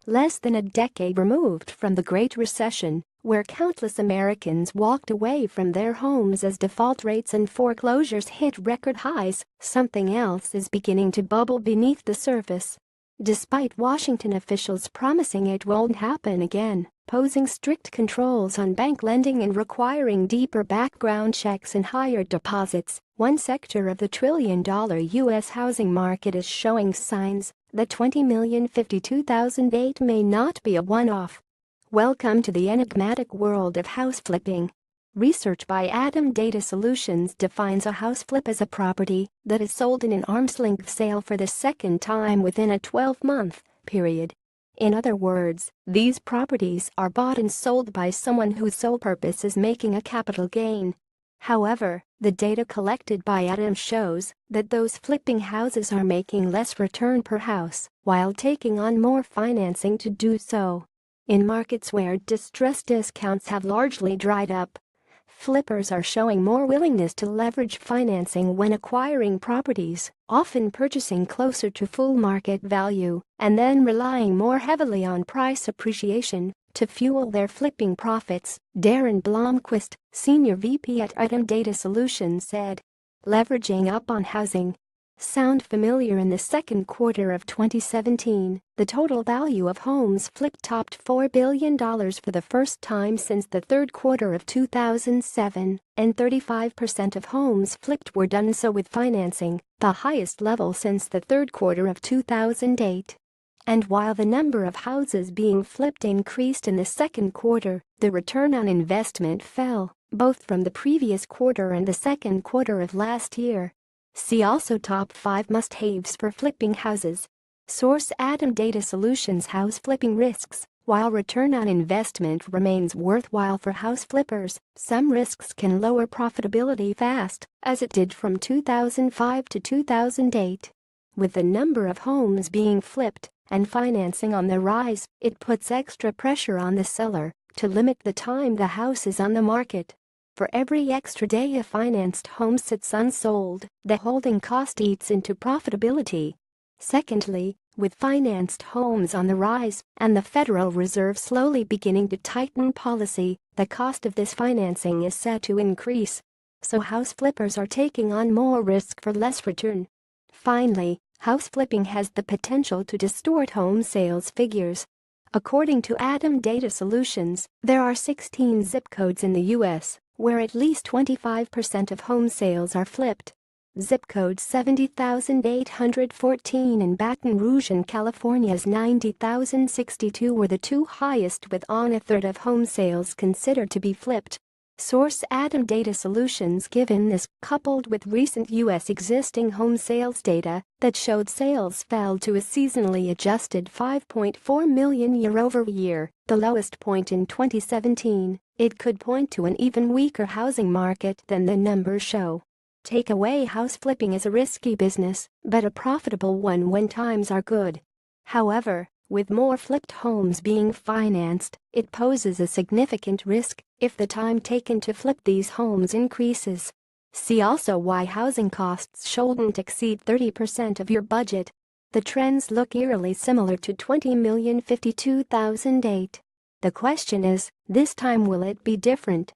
less than a decade removed from the Great Recession, where countless Americans walked away from their homes as default rates and foreclosures hit record highs, something else is beginning to bubble beneath the surface. Despite Washington officials promising it won't happen again, posing strict controls on bank lending and requiring deeper background checks and higher deposits, one sector of the trillion-dollar U.S. housing market is showing signs that 20,052,008 may not be a one-off. Welcome to the enigmatic world of house flipping. Research by Adam Data Solutions defines a house flip as a property that is sold in an arm's-length sale for the second time within a 12-month period. In other words, these properties are bought and sold by someone whose sole purpose is making a capital gain. However, the data collected by Adam shows that those flipping houses are making less return per house while taking on more financing to do so. In markets where distress discounts have largely dried up, flippers are showing more willingness to leverage financing when acquiring properties, often purchasing closer to full market value and then relying more heavily on price appreciation to fuel their flipping profits, Darren Blomquist, Senior VP at Adam Data Solutions said. Leveraging up on housing. Sound familiar? In the second quarter of 2017, the total value of homes flipped topped $4 billion for the first time since the third quarter of 2007, and 35% of homes flipped were done so with financing, the highest level since the third quarter of 2008. And while the number of houses being flipped increased in the second quarter, the return on investment fell, both from the previous quarter and the second quarter of last year. See also Top 5 Must-Haves for Flipping Houses. Source: Adam Data Solutions. House flipping risks. While return on investment remains worthwhile for house flippers, some risks can lower profitability fast, as it did from 2005 to 2008. With the number of homes being flipped and financing on the rise, it puts extra pressure on the seller to limit the time the house is on the market. For every extra day a financed home sits unsold, the holding cost eats into profitability. Secondly, with financed homes on the rise and the Federal Reserve slowly beginning to tighten policy, the cost of this financing is set to increase. So house flippers are taking on more risk for less return. Finally, house flipping has the potential to distort home sales figures. According to Adam Data Solutions, there are 16 zip codes in the U.S. where at least 25% of home sales are flipped. Zip code 70,814 in Baton Rouge and California's 90,062 were the two highest, with on a third of home sales considered to be flipped. Source: Adam Data Solutions. Given this, coupled with recent U.S. existing home sales data that showed sales fell to a seasonally adjusted 5.4 million year-over-year, the lowest point in 2017, it could point to an even weaker housing market than the numbers show. Takeaway: house flipping is a risky business, but a profitable one when times are good. However, with more flipped homes being financed, it poses a significant risk if the time taken to flip these homes increases. See also why housing costs shouldn't exceed 30% of your budget. The trends look eerily similar to 20,052,008. The question is, this time will it be different?